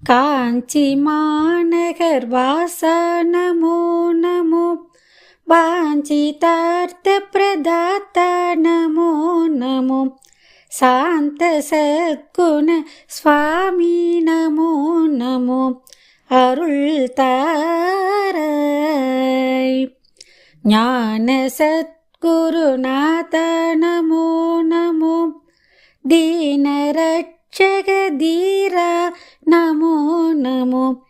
காஞ்சி மாநகர் வாசா நமோ நமோ, வாஞ்சிதார்த்த பிரதாத்தா நமோ நமோ, சாந்த சத்குண சுவாமி நமோ நமோ, அருள் தாராய். ஞான சத்குருநாத நமோ நமோ, தீனரட்சக தீரா நமோ நமோ,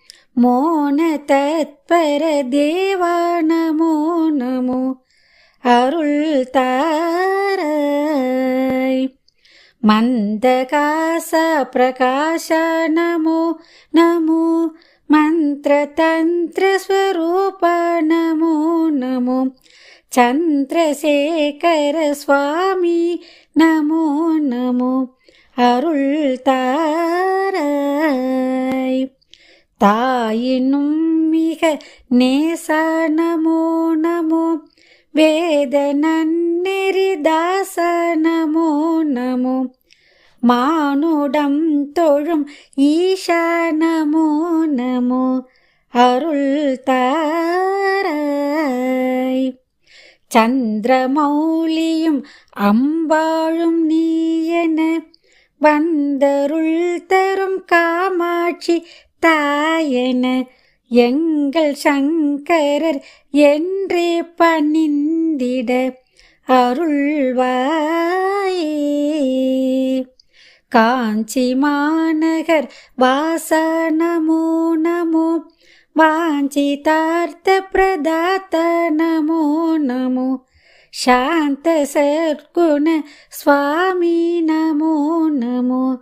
மோன தத்பர தேவா நமோ நமோ, அருள் தாராய். மந்தகாச பிரகாஷ நமோ நமோ, மந்திரதந்திர ஸ்வரூப நமோ நமோ, சந்திரசேகர சுவாமி நமோ நமோ, அருள் தாராய். தாயினும் மிக நேசா நமோ நமோ, வேத நன்னெறிதாச நமோ நமோ, மானுடம் தொழும் ஈஷா நமோ நமோ, அருள் தாராய். சந்திரமௌலியும் அம்பாளும் நீயென, வந்தருள் தரும் காமாட்சி தாயென, எங்கள் சங்கரர் என்றே பணிந்திட அருள்வாயே. காஞ்சி மாநகர் வாசா நமோ நமோ, வாஞ்சிதார்த்த பிரதாத்தா நமோ நமோ, சாந்த சத்குண சுவாமி நமோ நமோ,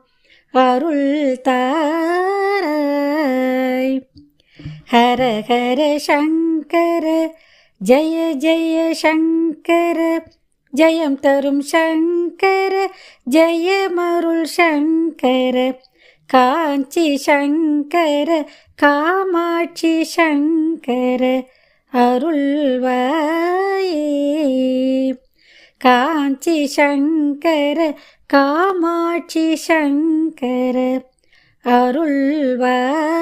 அருள் தாராய். ஹர ஹர சங்கர ஜய ஜய சங்கர, ஜெயம் தரும் சங்கர ஜெயமருள் சங்கர, காஞ்சி சங்கர காமாட்சி சங்கர, அருள்வாயே. காஞ்சி சங்கர காமாட்சி சங்கர, அருள்வாயே.